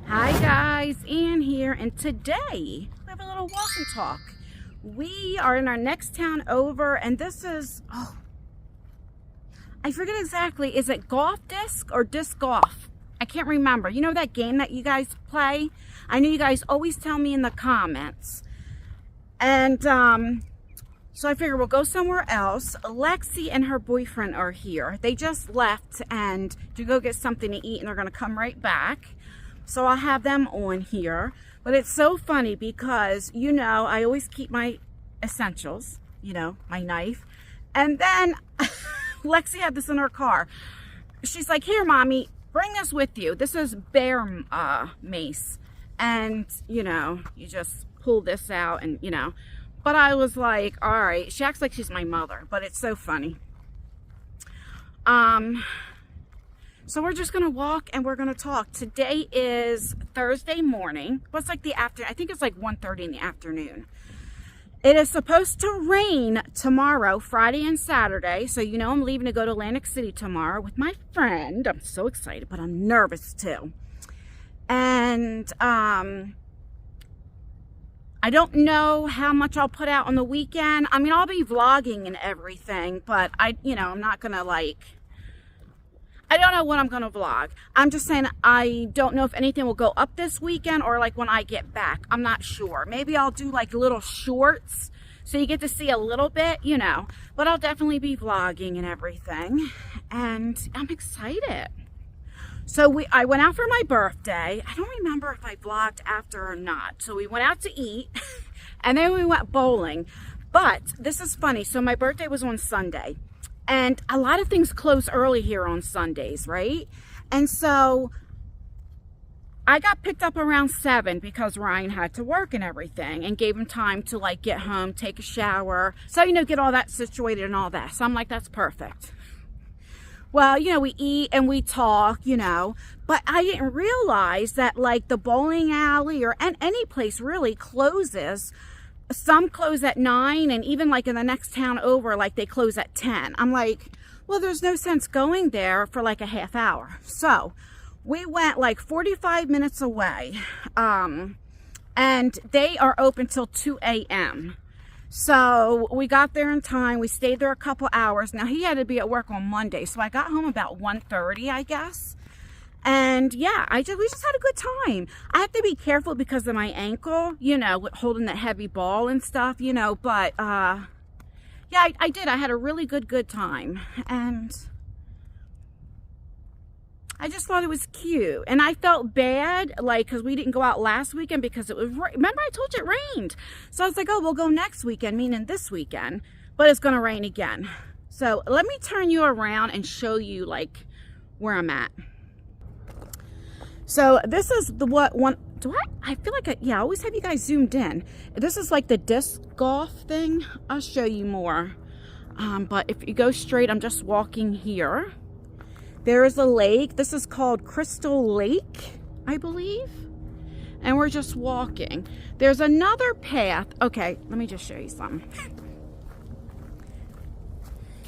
Hi guys, Ann here, and today we have a little walk and talk. We are in our next town over, and this is, I forget exactly, is it golf disc or disc golf? I can't remember. You know that game that you guys play? I know you guys always tell me in the comments. And so I figured we'll go somewhere else. Lexi and her boyfriend are here. They just left and to go get something to eat, and they're going to come right back. So I'll have them on here. But it's so funny because, you know, I always keep my essentials, you know, my knife. And then Lexi had this in her car. She's like, here, mommy, bring this with you. This is bear mace. And, you know, you just pull this out and, you know. But I was like, all right. She acts like she's my mother, but it's so funny. So we're just going to walk and we're going to talk. Today is Thursday morning. Well, it's like the afternoon. I think it's like 1:30 in the afternoon. It is supposed to rain tomorrow, Friday and Saturday. So, you know, I'm leaving to go to Atlantic City tomorrow with my friend. I'm so excited, but I'm nervous too. And I don't know how much I'll put out on the weekend. I mean, I'll be vlogging and everything, but you know, I'm not going to I don't know when I'm going to vlog. I'm just saying I don't know if anything will go up this weekend or like when I get back. I'm not sure. Maybe I'll do like little shorts so you get to see a little bit, you know. But I'll definitely be vlogging and everything. And I'm excited. So I went out for my birthday. I don't remember if I vlogged after or not. So we went out to eat and then we went bowling. But this is funny. So my birthday was on Sunday. And a lot of things close early here on Sundays, right? And so I got picked up around 7 because Ryan had to work and everything and gave him time to like get home, take a shower. So, you know, get all that situated and all that. So I'm like, that's perfect. Well, you know, we eat and we talk, you know, but I didn't realize that like the bowling alley or any place really closes. Some close at 9, and even like in the next town over, like they close at 10. I'm like, well, there's no sense going there for like a half hour. So we went like 45 minutes away, and they are open till 2 a.m. So we got there in time. We stayed there a couple hours. Now he had to be at work on Monday, so I got home about 1:30, I guess. And yeah, we just had a good time. I have to be careful because of my ankle, you know, with holding that heavy ball and stuff, you know, but yeah, I did. I had a really good time. And I just thought it was cute. And I felt bad, like, because we didn't go out last weekend because it was, remember I told you it rained. So I was like, oh, we'll go next weekend, meaning this weekend, but it's going to rain again. So let me turn you around and show you like where I'm at. So this is I feel like, I always have you guys zoomed in. This is like the disc golf thing. I'll show you more. But if you go straight, I'm just walking here. There is a lake. This is called Crystal Lake, I believe. And we're just walking. There's another path. Okay, let me just show you something.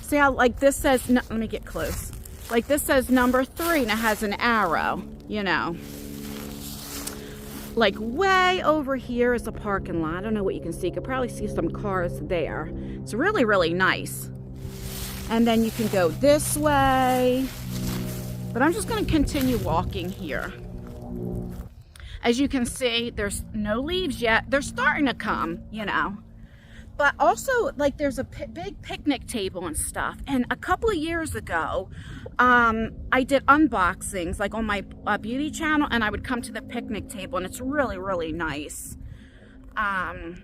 See how like this says, no, let me get close. Like this says number 3 and it has an arrow, you know. Like way over here is a parking lot. I don't know what you can see. You could probably see some cars there. It's really, really nice. And then you can go this way. But I'm just going to continue walking here. As you can see, there's no leaves yet. They're starting to come, you know. But also, like, there's a big picnic table and stuff. And a couple of years ago, I did unboxings, like, on my beauty channel. And I would come to the picnic table. And it's really, really nice. But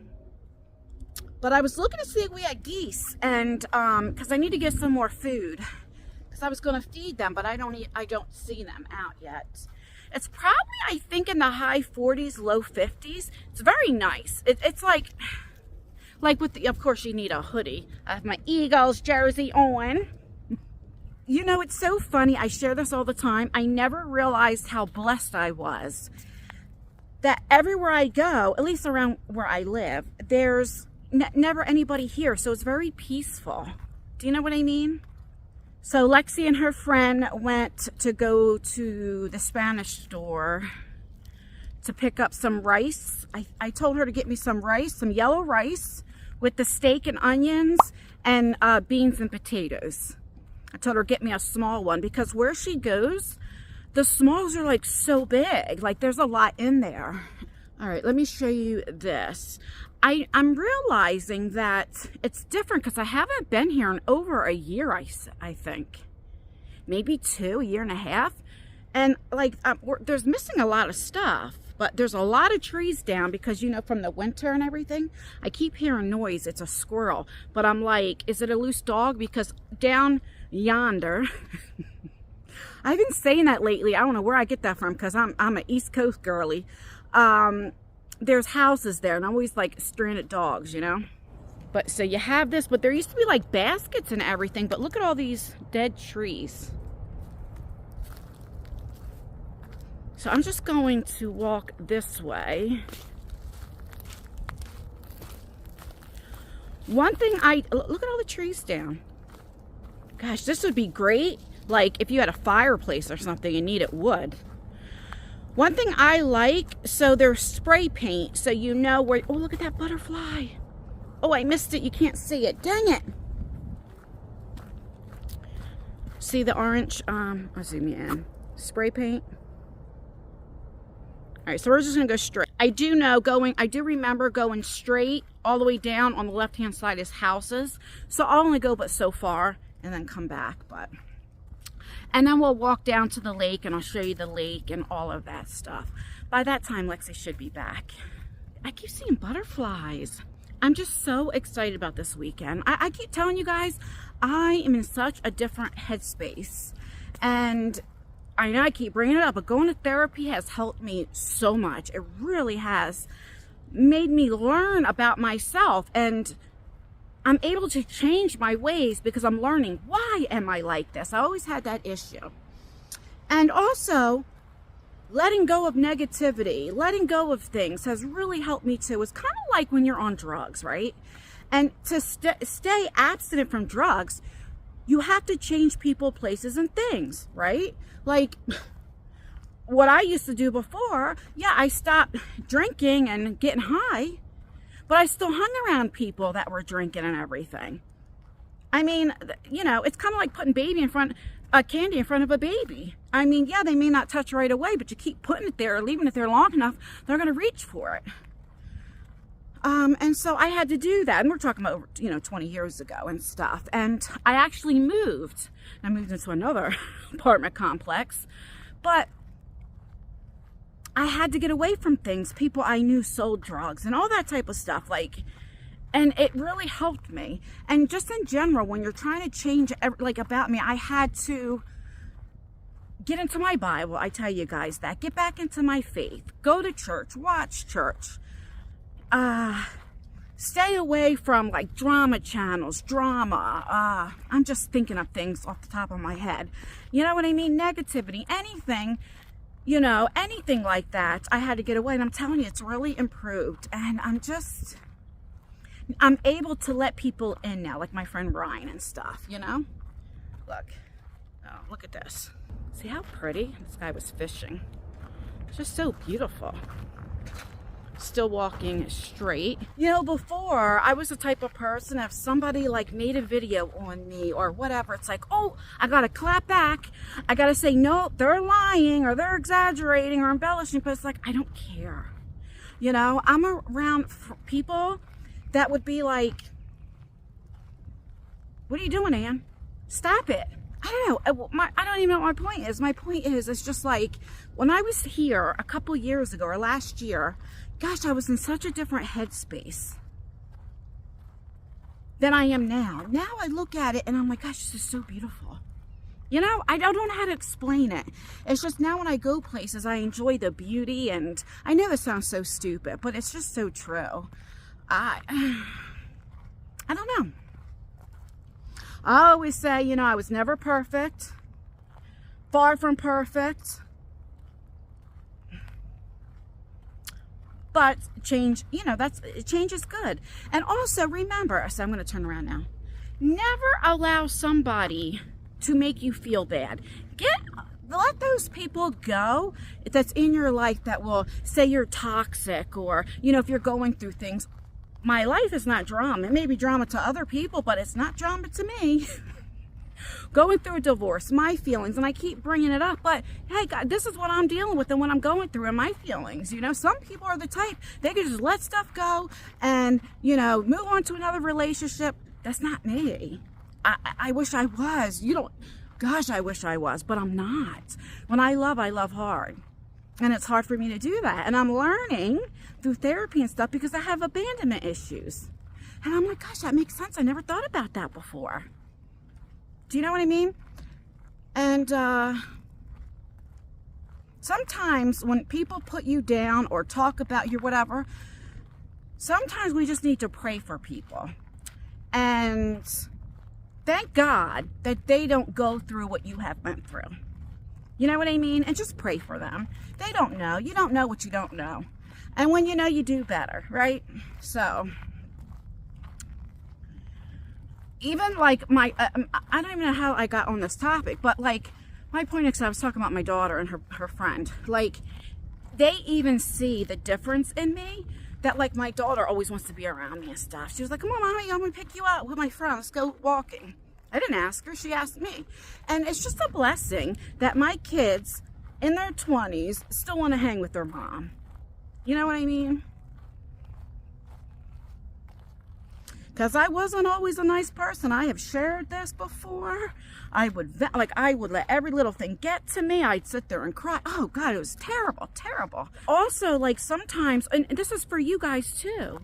I was looking to see if we had geese. And, because I need to get some more food. Because I was going to feed them. But I don't see them out yet. It's probably, I think, in the high 40s, low 50s. It's very nice. It's like with the, of course you need a hoodie. I have my Eagles jersey on. You know, it's so funny. I share this all the time. I never realized how blessed I was. That everywhere I go, at least around where I live, there's never anybody here. So it's very peaceful. Do you know what I mean? So Lexi and her friend went to go to the Spanish store to pick up some rice. I told her to get me some rice, some yellow rice with the steak and onions and beans and potatoes. I told her to get me a small one because where she goes, the smalls are like so big. Like there's a lot in there. All right, let me show you this. I'm realizing that it's different because I haven't been here in over a year, I think. Maybe 2, a year and a half. And like, there's missing a lot of stuff, but there's a lot of trees down because, you know, from the winter and everything, I keep hearing noise. It's a squirrel, but I'm like, is it a loose dog? Because down yonder, I've been saying that lately. I don't know where I get that from because I'm an East Coast girly. There's houses there and I'm always like stranded dogs, you know. But so you have this, but there used to be like baskets and everything, but look at all these dead trees. So I'm just going to walk this way. One thing look at all the trees down. Gosh, this would be great like if you had a fireplace or something and needed wood. One thing I like, so there's spray paint, so you know where, oh, look at that butterfly. Oh, I missed it. You can't see it. Dang it. See the orange, I'll zoom you in. Spray paint. All right, so we're just gonna go straight. I do remember going straight all the way down on the left-hand side is houses. So I'll only go but so far and then come back, and then we'll walk down to the lake and I'll show you the lake and all of that stuff. By that time, Lexi should be back. I keep seeing butterflies. I'm just so excited about this weekend. I keep telling you guys, I am in such a different headspace. And I know I keep bringing it up, but going to therapy has helped me so much. It really has made me learn about myself, and I'm able to change my ways because I'm learning, why am I like this? I always had that issue. And also, letting go of negativity, letting go of things has really helped me too. It's kind of like when you're on drugs, right? And to stay abstinent from drugs, you have to change people, places, and things, right? Like what I used to do before, yeah, I stopped drinking and getting high, but I still hung around people that were drinking and everything. I mean, you know, it's kind of like putting candy in front of a baby. I mean, yeah, they may not touch right away, but you keep putting it there or leaving it there long enough, they're going to reach for it. And so I had to do that. And we're talking about, 20 years ago and stuff. And I actually moved. I moved into another apartment complex. But I had to get away from things. People I knew sold drugs and all that type of stuff. And it really helped me. And just in general, when you're trying to change, about me, I had to get into my Bible. I tell you guys that. Get back into my faith. Go to church. Watch church. Stay away from drama channels, I'm just thinking of things off the top of my head. You know what I mean? Negativity, anything, anything like that. I had to get away, and I'm telling you, it's really improved. And I'm able to let people in now, like my friend Ryan and stuff, Look. Oh, look at this. See how pretty? This guy was fishing. It's just so beautiful. Still walking straight. Before, I was the type of person, if somebody made a video on me or whatever, it's like, oh, I gotta clap back. I gotta say, no, they're lying or they're exaggerating or embellishing, but it's like, I don't care. I'm around people that would be like, what are you doing, Ann? Stop it. I don't know. I don't even know what my point is. My point is, it's just like, when I was here a couple years ago or last year, gosh, I was in such a different headspace than I am now. Now I look at it and I'm like, gosh, this is so beautiful. I don't know how to explain it. It's just now when I go places, I enjoy the beauty, and I know this sounds so stupid, but it's just so true. I don't know. I always say, I was never perfect, far from perfect. But change, change is good. And also remember, so I'm going to turn around now. Never allow somebody to make you feel bad. let those people go that's in your life that will say you're toxic, or, you know, if you're going through things. My life is not drama. It may be drama to other people, but it's not drama to me. Going through a divorce, my feelings, and I keep bringing it up, but hey, God, this is what I'm dealing with and what I'm going through and my feelings. You know, some people are the type, they can just let stuff go and, you know, move on to another relationship. That's not me. I wish I was. Gosh, I wish I was, but I'm not. When I love hard. And it's hard for me to do that. And I'm learning through therapy and stuff because I have abandonment issues. And I'm like, gosh, that makes sense. I never thought about that before. Do you know what I mean? And sometimes when people put you down or talk about you, whatever, sometimes we just need to pray for people. And thank God that they don't go through what you have went through. You know what I mean? And just pray for them. They don't know. You don't know what you don't know. And when you know, you do better, right? So, even like I don't even know how I got on this topic, but like, my point is, I was talking about my daughter and her friend. Like, they even see the difference in me, that like my daughter always wants to be around me and stuff. She was like, come on, Mommy, I'm going to pick you up with my friend. Let's go walking. I didn't ask her, she asked me. And it's just a blessing that my kids in their 20s still want to hang with their mom. You know what I mean? Because I wasn't always a nice person. I have shared this before. I would let every little thing get to me. I'd sit there and cry. Oh God, it was terrible, terrible. Also, like sometimes, and this is for you guys too,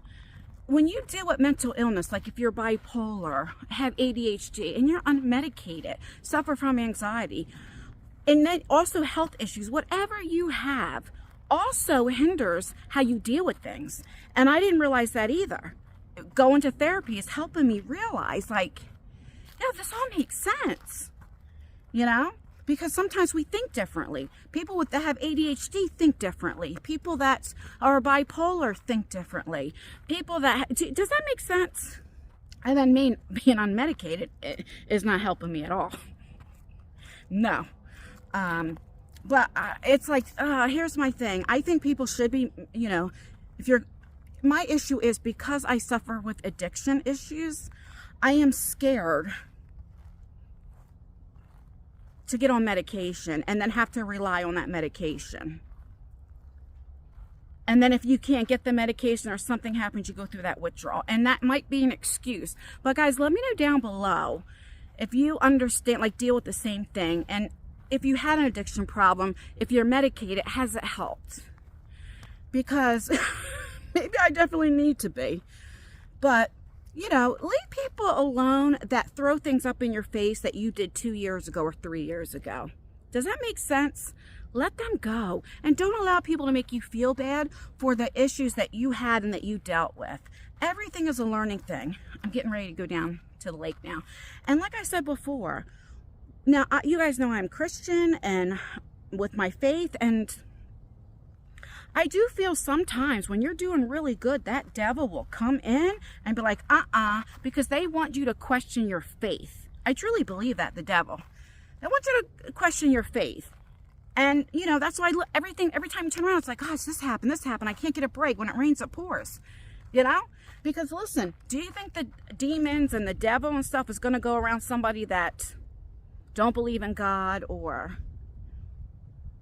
when you deal with mental illness, like if you're bipolar, have ADHD, and you're unmedicated, suffer from anxiety, and then also health issues, whatever you have also hinders how you deal with things. And I didn't realize that either. Going to therapy is helping me realize, like, yeah, this all makes sense, you know? Because sometimes we think differently. People that have ADHD think differently. People that are bipolar think differently. People that... Does that make sense? And then me being unmedicated is not helping me at all. No. But it's like, here's my thing. I think people should be, you know, if you're... My issue is because I suffer with addiction issues, I am scared to get on medication and then have to rely on that medication. And then if you can't get the medication or something happens, you go through that withdrawal. And that might be an excuse. But guys, let me know down below if you understand, like deal with the same thing. And if you had an addiction problem, if you're medicated, has it helped? Because maybe I definitely need to be. But, you know, leave people alone that throw things up in your face that you did 2 years ago or 3 years ago. Does that make sense? Let them go. And don't allow people to make you feel bad for the issues that you had and that you dealt with. Everything is a learning thing. I'm getting ready to go down to the lake now. And like I said before, now you guys know I'm Christian and with my faith, and I do feel sometimes when you're doing really good, that devil will come in and be like, because they want you to question your faith. I truly believe that, the devil. They want you to question your faith. And, you know, that's why every time you turn around, it's like, gosh, this happened. I can't get a break. When it rains, it pours. You know? Because, listen, do you think the demons and the devil and stuff is going to go around somebody that don't believe in God or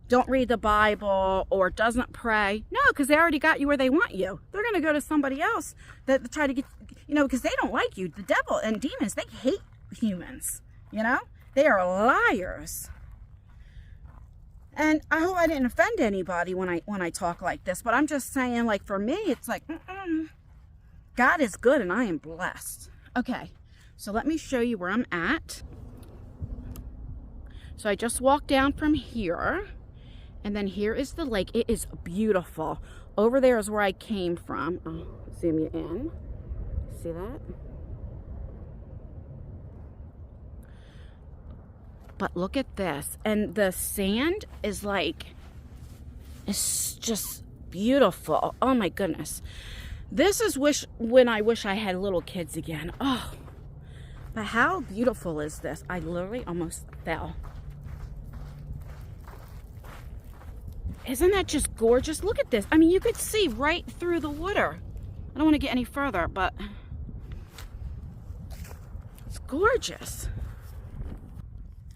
don't read the Bible or doesn't pray? No, because they already got you where they want you. They're going to go to somebody else that try to get, you know, because they don't like you. The devil and demons, they hate humans, you know? They are liars. And I hope I didn't offend anybody when I talk like this, but I'm just saying, like, for me, it's like, God is good and I am blessed. Okay, so let me show you where I'm at. So I just walked down from here, and then here is the lake. It is beautiful. Over there is where I came from. I'll zoom you in. See that? But look at this. And the sand is like, it's just beautiful. Oh my goodness. This is when I wish I had little kids again. Oh, but how beautiful is this? I literally almost fell. Isn't that just gorgeous? Look at this. I mean, you could see right through the water. I don't want to get any further, but it's gorgeous.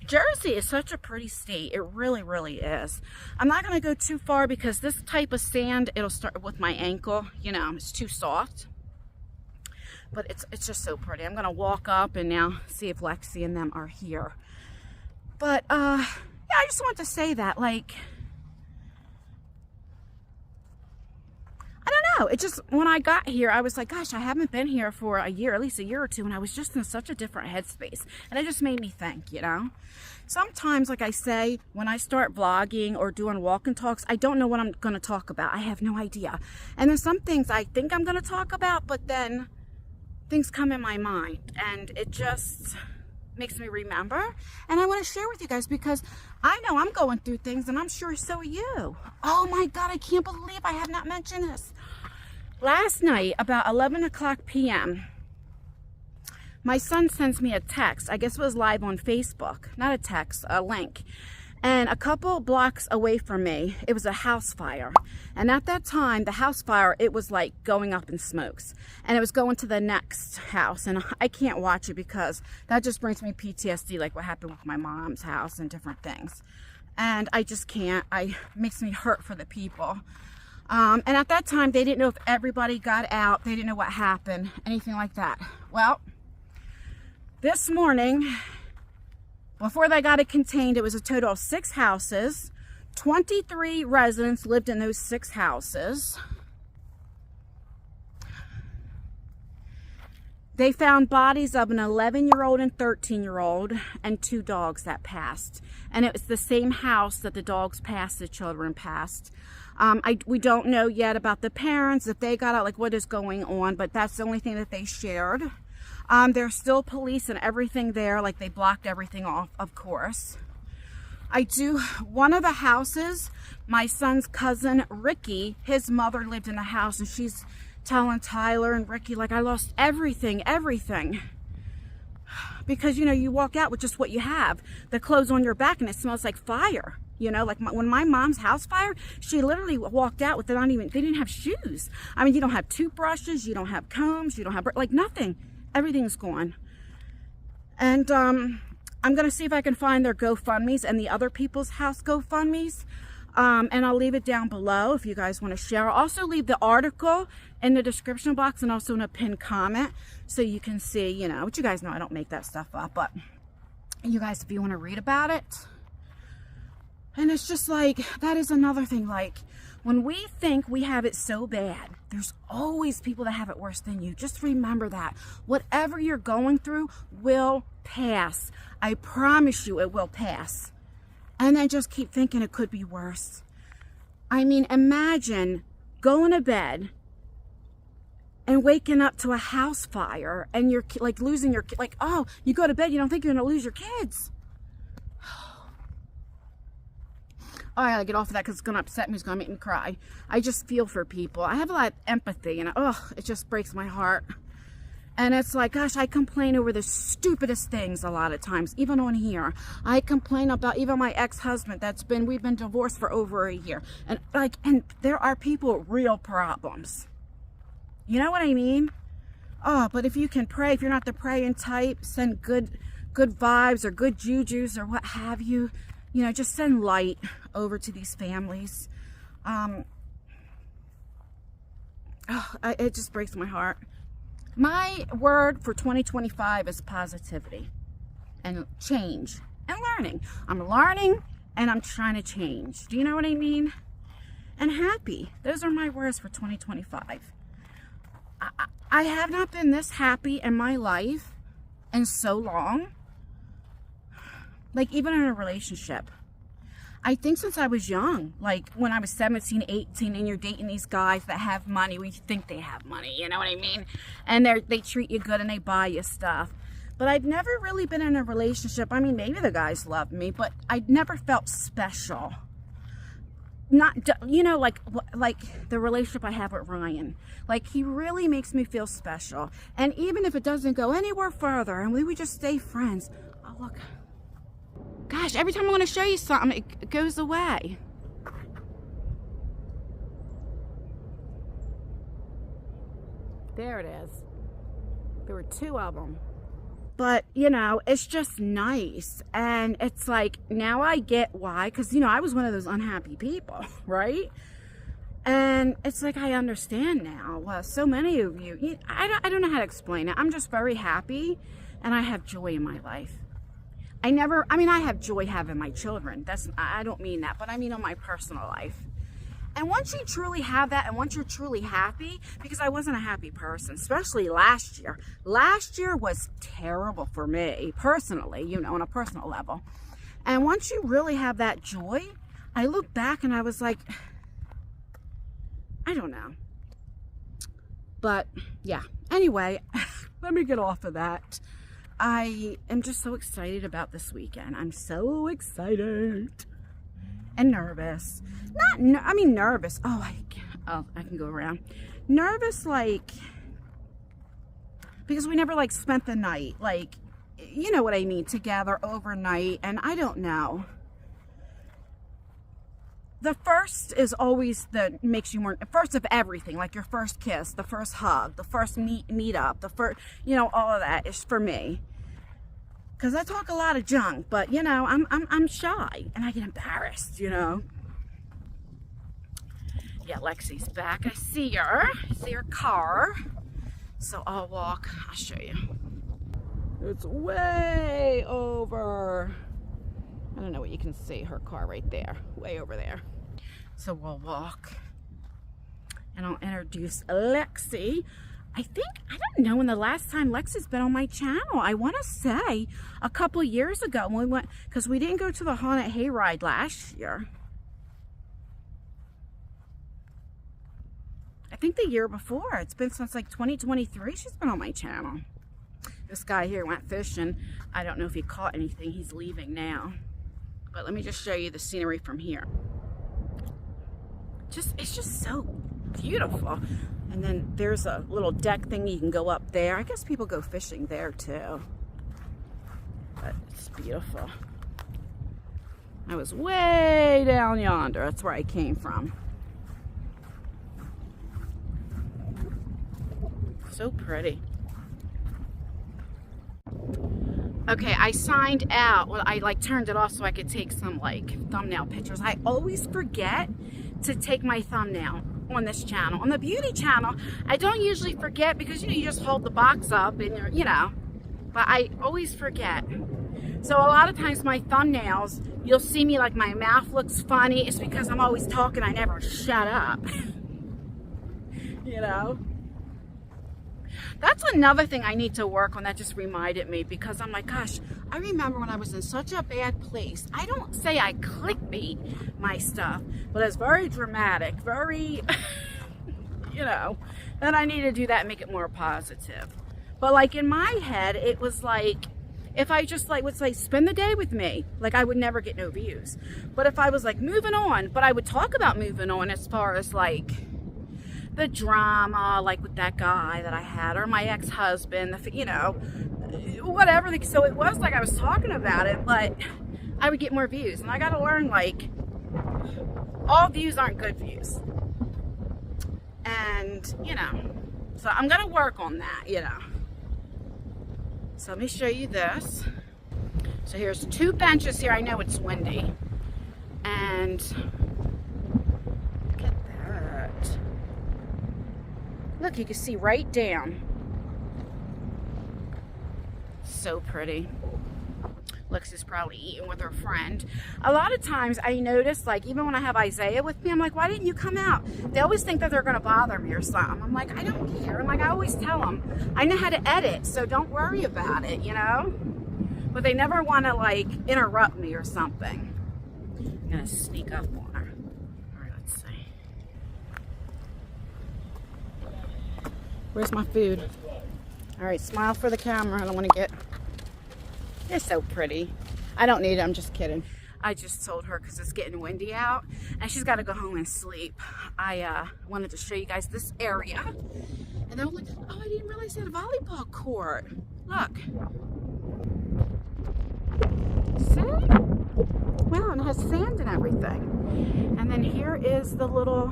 Jersey is such a pretty state. It really, really is. I'm not going to go too far because this type of sand, it'll start with my ankle. You know, it's too soft. But it's just so pretty. I'm going to walk up and now see if Lexi and them are here. But, yeah, I just want to say that, like, I don't know. It just, when I got here, I was like, gosh, I haven't been here for a year, at least a year or two, and I was just in such a different headspace. And it just made me think, you know? Sometimes, like I say, when I start vlogging or doing walk and talks, I don't know what I'm going to talk about. I have no idea. And there's some things I think I'm going to talk about, but then things come in my mind, and it just makes me remember. And I want to share with you guys because I know I'm going through things, and I'm sure so are you. Oh my God, I can't believe I have not mentioned this. Last night, about 11 o'clock p.m., my son sends me a text. I guess it was live on Facebook. Not a text, a link. And a couple blocks away from me, it was a house fire. And at that time, the house fire, it was like going up in smokes. And it was going to the next house. And I can't watch it because that just brings me PTSD, like what happened with my mom's house and different things. And I just can't. It makes me hurt for the people. And at that time, they didn't know if everybody got out. They didn't know what happened, anything like that. Well, this morning, before they got it contained, it was a total of 6 houses. 23 residents lived in those 6 houses. They found bodies of an 11-year-old and 13-year-old and 2 dogs that passed. And it was the same house that the dogs passed, the children passed. We don't know yet about the parents, if they got out, like what is going on, but that's the only thing that they shared. There's still police and everything there, like they blocked everything off, of course. One of the houses, my son's cousin, Ricky, his mother lived in the house, and she's telling Tyler and Ricky, like, I lost everything. Because, you know, you walk out with just what you have, the clothes on your back, and it smells like fire. You know, like when my mom's house fire, she literally walked out with they didn't have shoes. I mean, you don't have toothbrushes, you don't have combs, you don't have, like, nothing. Everything's gone. And I'm going to see if I can find their GoFundMes and the other people's house GoFundMes. And I'll leave it down below if you guys want to share. I'll also leave the article in the description box and also in a pinned comment so you can see, you know, but you guys know I don't make that stuff up. But you guys, if you want to read about it. And it's just like, that is another thing, like, when we think we have it so bad, there's always people that have it worse than you. Just remember that. Whatever you're going through will pass. I promise you it will pass. And then just keep thinking it could be worse. I mean, imagine going to bed and waking up to a house fire and you're like losing your, like, oh, you go to bed, you don't think you're going to lose your kids. Oh, I gotta get off of that because it's gonna upset me. It's gonna make me cry. I just feel for people. I have a lot of empathy, and it just breaks my heart. And it's like, gosh, I complain over the stupidest things a lot of times, even on here. I complain about even my ex-husband we've been divorced for over a year. And there are people with real problems. You know what I mean? Oh, but if you can pray, if you're not the praying type, send good vibes or good jujus or what have you. You know, just send light over to these families. It just breaks my heart. My word for 2025 is positivity and change and learning. I'm learning and I'm trying to change. Do you know what I mean? And happy. Those are my words for 2025. I have not been this happy in my life in so long. Like, even in a relationship. I think since I was young, like when I was 17, 18, and you're dating these guys that have money, we think they have money, you know what I mean? And they treat you good and they buy you stuff. But I've never really been in a relationship. I mean, maybe the guys loved me, but I never felt special. Not, you know, like the relationship I have with Ryan. Like, he really makes me feel special. And even if it doesn't go anywhere further and we would just stay friends. Oh, look. Gosh, every time I want to show you something, it goes away. There it is. There were 2 of them. But, you know, it's just nice. And it's like, now I get why. Because, you know, I was one of those unhappy people, right? And it's like, I understand now. Well, so many of you, I don't know how to explain it. I'm just very happy. And I have joy in my life. I have joy having my children. I don't mean that. But I mean on my personal life. And once you truly have that, and once you're truly happy, because I wasn't a happy person, especially last year. Last year was terrible for me, personally, you know, on a personal level. And once you really have that joy, I look back and I was like, I don't know. But, yeah. Anyway, let me get off of that. I am just so excited about this weekend. I'm so excited. And nervous. Nervous. I can go around. Nervous, like, because we never, like, spent the night, like, you know what I mean, together overnight, and I don't know. The first is always makes you more, first of everything, like your first kiss, the first hug, the first meet up, the first, you know, all of that is for me. Because I talk a lot of junk, but, you know, I'm shy, and I get embarrassed, you know. Yeah, Lexi's back. I see her. I see her car. So I'll walk. I'll show you. It's way over. I don't know what you can see. Her car right there. Way over there. So we'll walk. And I'll introduce Lexi. I don't know when the last time Lexi's been on my channel. I want to say a couple years ago when we went, because we didn't go to the haunted hayride last year. I think the year before. It's been since like 2023 she's been on my channel. This guy here went fishing. I don't know if he caught anything. He's leaving now. But let me just show you the scenery from here. It's just so beautiful. And then there's a little deck thing you can go up there. I guess people go fishing there too. But it's beautiful. I was way down yonder. That's where I came from. So pretty. Okay, I signed out. Well, I like turned it off so I could take some like thumbnail pictures. I always forget to take my thumbnail on this channel. On the beauty channel, I don't usually forget because, you know, you just hold the box up and you're, you know, but I always forget. So a lot of times my thumbnails, you'll see me like my mouth looks funny. It's because I'm always talking. I never shut up. You know? That's another thing I need to work on. That just reminded me, because I'm like, gosh, I remember when I was in such a bad place. I don't say I clickbait my stuff, but it's very dramatic, very, you know, and I need to do that and make it more positive. But like in my head, it was like, if I just like would say, spend the day with me, like I would never get no views. But if I was like moving on, but I would talk about moving on as far as like the drama, like with that guy that I had, or my ex-husband, you know, whatever. So it was like I was talking about it, but I would get more views. And I got to learn, like, all views aren't good views. And, you know, so I'm going to work on that, you know. So let me show you this. So here's 2 benches here. I know it's windy. And look at that. Look, you can see right down. So pretty. Lexi's probably eating with her friend. A lot of times I notice, like, even when I have Isaiah with me, I'm like, why didn't you come out? They always think that they're going to bother me or something. I'm like, I don't care. And like, I always tell them, I know how to edit, so don't worry about it, you know? But they never want to, like, interrupt me or something. I'm going to sneak up on her. All right, let's see. Where's my food? All right, smile for the camera. I don't want to get... They're so pretty. I don't need it. I'm just kidding. I just told her because it's getting windy out and she's got to go home and sleep. I wanted to show you guys this area. And I was like, oh, I didn't realize they had a volleyball court. Look. See? Wow, and it has sand and everything. And then here is the little...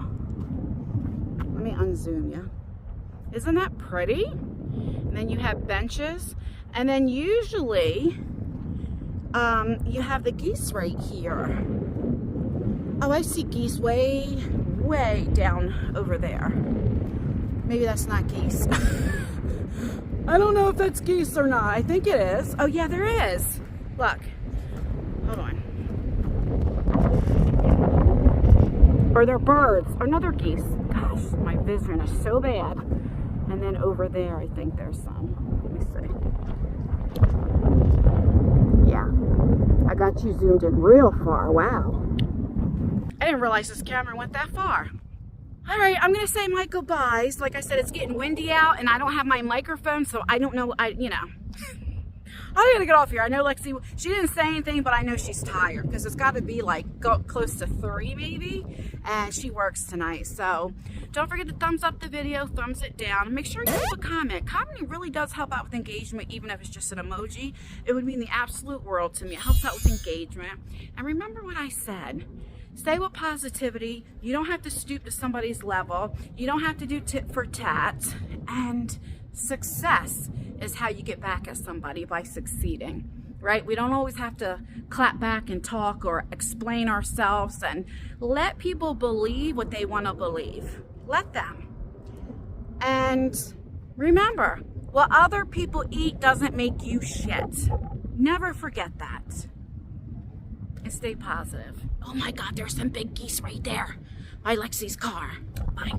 Let me unzoom you. Isn't that pretty? And then you have benches. And then usually, you have the geese right here. Oh, I see geese way down over there. Maybe that's not geese. I don't know if that's geese or not. I think it is. Oh yeah, there is. Look. Hold on. Or they're birds. Or no, they're geese. Gosh, my vision is so bad. And then over there, I think there's some. Let me see. Yeah. I got you zoomed in real far. Wow. I didn't realize this camera went that far. All right, I'm gonna say my goodbyes. Like I said, it's getting windy out and I don't have my microphone, so I don't know, I'm gonna get off here. I know Lexi, she didn't say anything, but I know she's tired because it's gotta be like close to 3 maybe, and she works tonight. So don't forget to thumbs up the video, thumbs it down, and make sure you leave a comment. Commenting really does help out with engagement, even if it's just an emoji. It would mean the absolute world to me. It helps out with engagement. And remember what I said. Stay with positivity. You don't have to stoop to somebody's level. You don't have to do tit for tat. And success is how you get back at somebody, by succeeding, right? We don't always have to clap back and talk or explain ourselves, and let people believe what they want to believe. Let them. And remember, what other people eat doesn't make you shit. Never forget that. And stay positive. Oh my God, there's some big geese right there by Lexi's car. Bye.